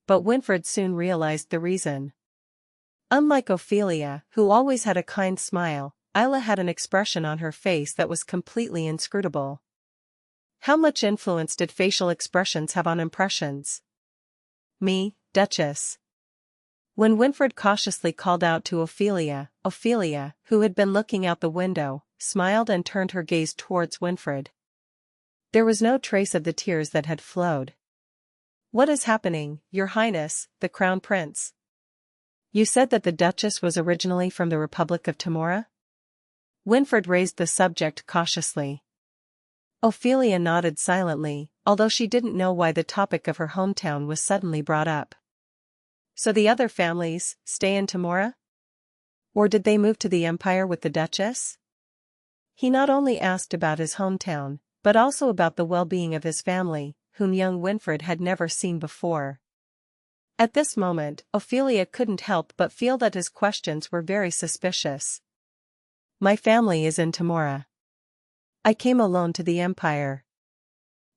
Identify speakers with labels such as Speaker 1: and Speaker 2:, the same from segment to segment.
Speaker 1: but Winfred soon realized the reason. Unlike Ophelia, who always had a kind smile, Ayla had an expression on her face that was completely inscrutable. How much influence did facial expressions have on impressions? Me, Duchess. When Winfred cautiously called out to Ophelia, Ophelia, who had been looking out the window, smiled and turned her gaze towards Winfred. There was no trace of the tears that had flowed. "What is happening, Your Highness, the Crown Prince? You said that the Duchess was originally from the Republic of Timora?" Winfred raised the subject cautiously. Ophelia nodded silently, although she didn't know why the topic of her hometown was suddenly brought up. "So the other families stay in Timora? Or did they move to the Empire with the Duchess?" He not only asked about his hometown, but also about the well-being of his family, whom young Winfred had never seen before. At this moment, Ophelia couldn't help but feel that his questions were very suspicious. "My family is in Timora. I came alone to the Empire."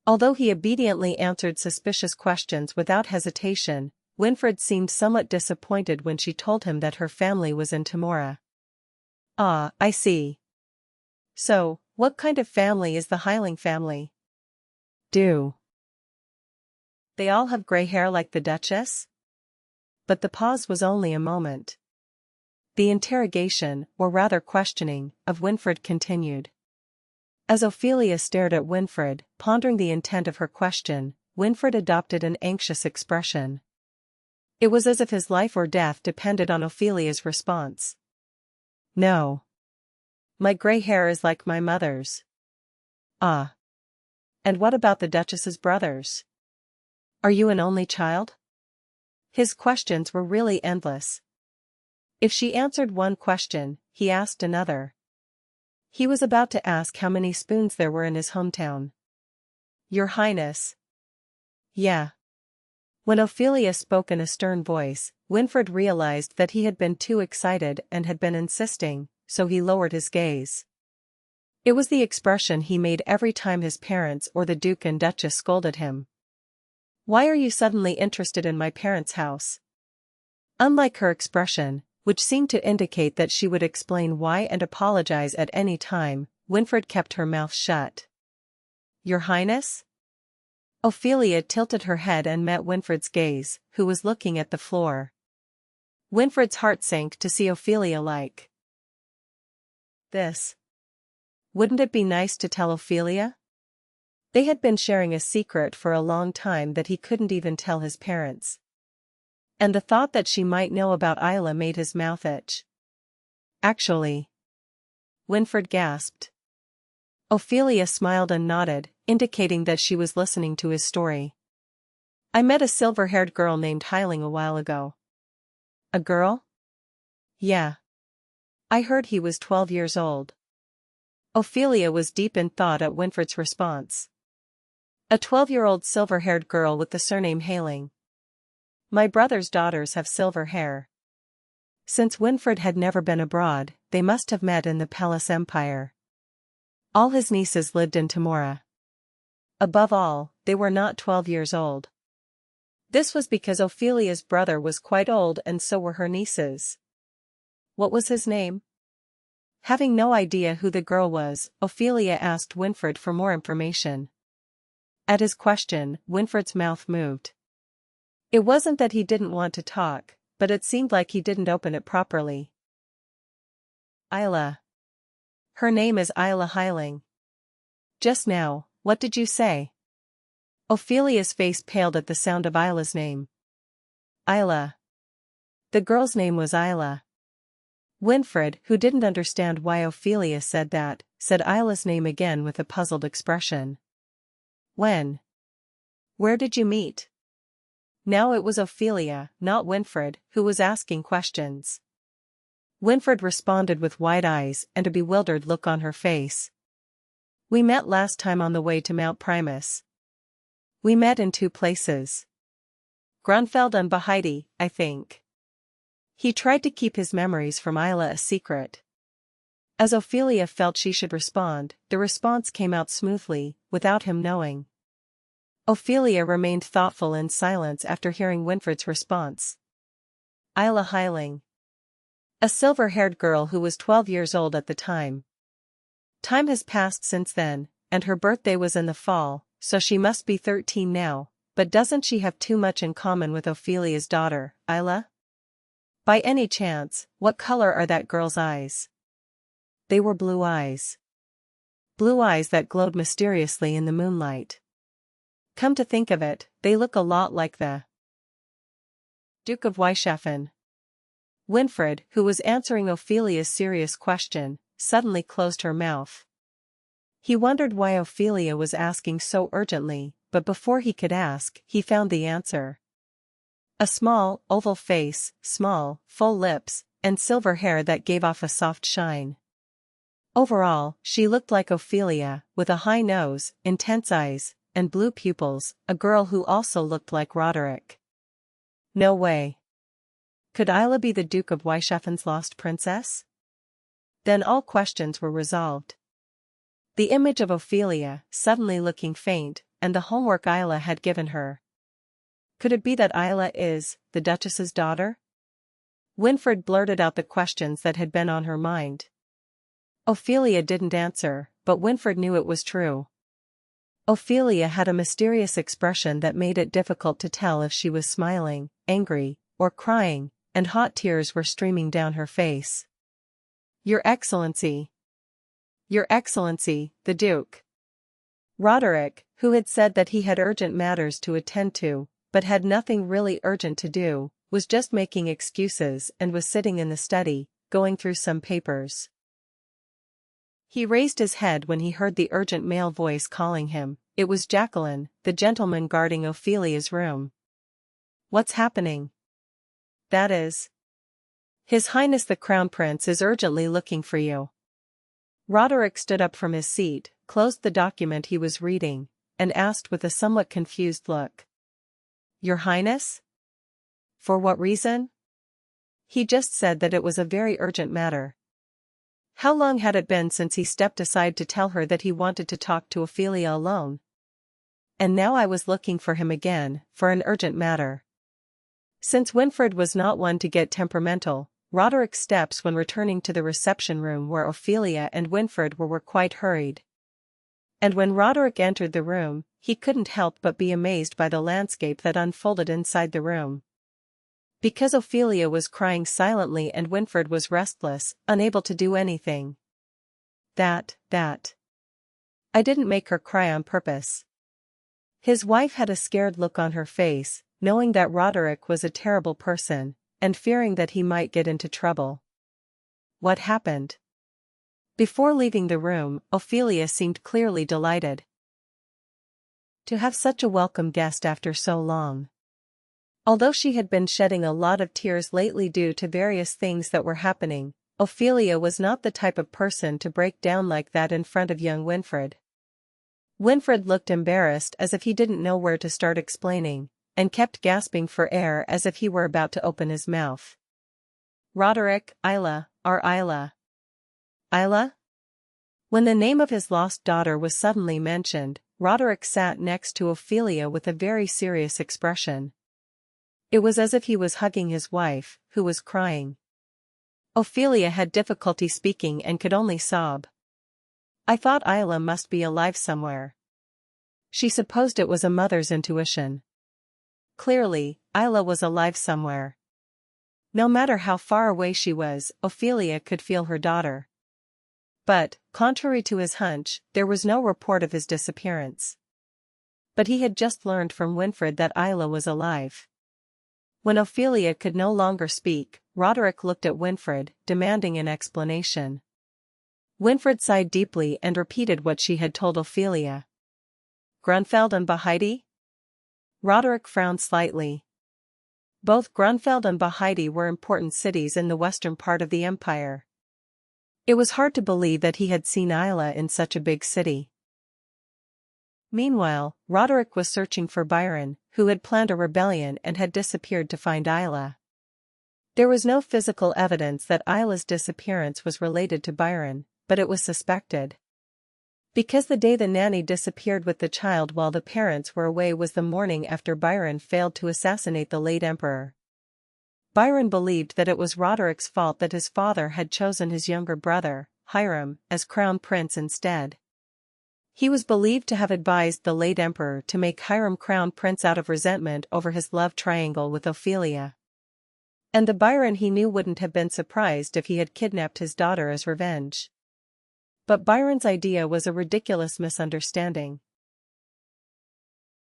Speaker 1: Although he obediently answered suspicious questions without hesitation, Winfred seemed somewhat disappointed when she told him that her family was in Timora. "Ah, I see. So, what kind of family is the Hiling family? Do they all have gray hair like the Duchess?" But the pause was only a moment. The interrogation, or rather questioning, of Winfred continued. As Ophelia stared at Winfred, pondering the intent of her question, Winfred adopted an anxious expression. It was as if his life or death depended on Ophelia's response. "No. My gray hair is like my mother's." "Ah. And what about the Duchess's brothers? Are you an only child?" His questions were really endless. If she answered one question, he asked another. He was about to ask how many spoons there were in his hometown. "Your Highness." "Yeah." When Ophelia spoke in a stern voice, Winfred realized that he had been too excited and had been insisting, so he lowered his gaze. It was the expression he made every time his parents or the Duke and Duchess scolded him. "Why are you suddenly interested in my parents' house?" Unlike her expression, which seemed to indicate that she would explain why and apologize at any time, Winfred kept her mouth shut. "Your Highness?" Ophelia tilted her head and met Winfred's gaze, who was looking at the floor. Winfred's heart sank to see Ophelia like this. Wouldn't it be nice to tell Ophelia? They had been sharing a secret for a long time that he couldn't even tell his parents. And the thought that she might know about Ayla made his mouth itch. "Actually," Winfred gasped. Ophelia smiled and nodded, indicating that she was listening to his story. "I met a silver-haired girl named Hiling a while ago." "A girl?" "Yeah. I heard he was 12 years old." Ophelia was deep in thought at Winfred's response. A 12-year-old silver-haired girl with the surname Hiling. My brother's daughters have silver hair. Since Winfred had never been abroad, they must have met in the Palace Empire. All his nieces lived in Timora. Above all, they were not 12 years old. This was because Ophelia's brother was quite old and so were her nieces. What was his name? Having no idea who the girl was, Ophelia asked Winfred for more information. At his question, Winfred's mouth moved. It wasn't that he didn't want to talk, but it seemed like he didn't open it properly. "Ayla. Her name is Ayla Hiling." "Just now, what did you say?" Ophelia's face paled at the sound of Ayla's name. "Ayla." The girl's name was Ayla. Winfred, who didn't understand why Ophelia said that, said Ayla's name again with a puzzled expression. "When? Where did you meet?" Now it was Ophelia, not Winfred, who was asking questions. Winfred responded with wide eyes and a bewildered look on her face. "We met last time on the way to Mount Primus. We met in 2 places. Grunfeld and Bahiti, I think." He tried to keep his memories from Ayla a secret. As Ophelia felt she should respond, the response came out smoothly, without him knowing. Ophelia remained thoughtful in silence after hearing Winfred's response. Ayla Heiling. A silver-haired girl who was 12 years old at the time. Time has passed since then, and her birthday was in the fall, so she must be 13 now, but doesn't she have too much in common with Ophelia's daughter, Ayla? By any chance, what color are that girl's eyes? They were blue eyes. Blue eyes that glowed mysteriously in the moonlight. Come to think of it, they look a lot like the Duke of Weishafen. Winfred, who was answering Ophelia's serious question, suddenly closed her mouth. He wondered why Ophelia was asking so urgently, but before he could ask, he found the answer. A small, oval face, small, full lips, and silver hair that gave off a soft shine. Overall, she looked like Ophelia, with a high nose, intense eyes, and blue pupils, a girl who also looked like Roderick. No way. Could Ayla be the Duke of Weishafen's lost princess? Then all questions were resolved. The image of Ophelia, suddenly looking faint, and the homework Ayla had given her. Could it be that Ayla is the Duchess's daughter? Winfred blurted out the questions that had been on her mind. Ophelia didn't answer, but Winfred knew it was true. Ophelia had a mysterious expression that made it difficult to tell if she was smiling, angry, or crying, and hot tears were streaming down her face. Your Excellency. Your Excellency, the Duke. Roderick, who had said that he had urgent matters to attend to, but had nothing really urgent to do, was just making excuses and was sitting in the study, going through some papers. He raised his head when he heard the urgent male voice calling him. It was Jacqueline, the gentleman guarding Ophelia's room. What's happening? That is. His Highness the Crown Prince is urgently looking for you. Roderick stood up from his seat, closed the document he was reading, and asked with a somewhat confused look. Your Highness? For what reason? He just said that it was a very urgent matter. How long had it been since he stepped aside to tell her that he wanted to talk to Ophelia alone? And now I was looking for him again, for an urgent matter. Since Winfred was not one to get temperamental, Roderick's steps when returning to the reception room where Ophelia and Winfred were quite hurried. And when Roderick entered the room, he couldn't help but be amazed by the landscape that unfolded inside the room. Because Ophelia was crying silently and Winfred was restless, unable to do anything. That. I didn't make her cry on purpose. His wife had a scared look on her face, knowing that Roderick was a terrible person, and fearing that he might get into trouble. What happened? Before leaving the room, Ophelia seemed clearly delighted. To have such a welcome guest after so long. Although she had been shedding a lot of tears lately due to various things that were happening, Ophelia was not the type of person to break down like that in front of young Winfred. Winfred looked embarrassed as if he didn't know where to start explaining, and kept gasping for air as if he were about to open his mouth. Roderick, Ayla, our Ayla. Ayla? When the name of his lost daughter was suddenly mentioned, Roderick sat next to Ophelia with a very serious expression. It was as if he was hugging his wife, who was crying. Ophelia had difficulty speaking and could only sob. I thought Ayla must be alive somewhere. She supposed it was a mother's intuition. Clearly, Ayla was alive somewhere. No matter how far away she was, Ophelia could feel her daughter. But, contrary to his hunch, there was no report of his disappearance. But he had just learned from Winfred that Ayla was alive. When Ophelia could no longer speak, Roderick looked at Winfred, demanding an explanation. Winfred sighed deeply and repeated what she had told Ophelia. Grunfeld and Bahidi? Roderick frowned slightly. Both Grunfeld and Bahidi were important cities in the western part of the empire. It was hard to believe that he had seen Ayla in such a big city. Meanwhile, Roderick was searching for Byron, who had planned a rebellion and had disappeared to find Ayla. There was no physical evidence that Ayla's disappearance was related to Byron, but it was suspected. Because the day the nanny disappeared with the child while the parents were away was the morning after Byron failed to assassinate the late emperor. Byron believed that it was Roderick's fault that his father had chosen his younger brother, Hiram, as crown prince instead. He was believed to have advised the late emperor to make Hiram crown prince out of resentment over his love triangle with Ophelia. And the Byron he knew wouldn't have been surprised if he had kidnapped his daughter as revenge. But Byron's idea was a ridiculous misunderstanding.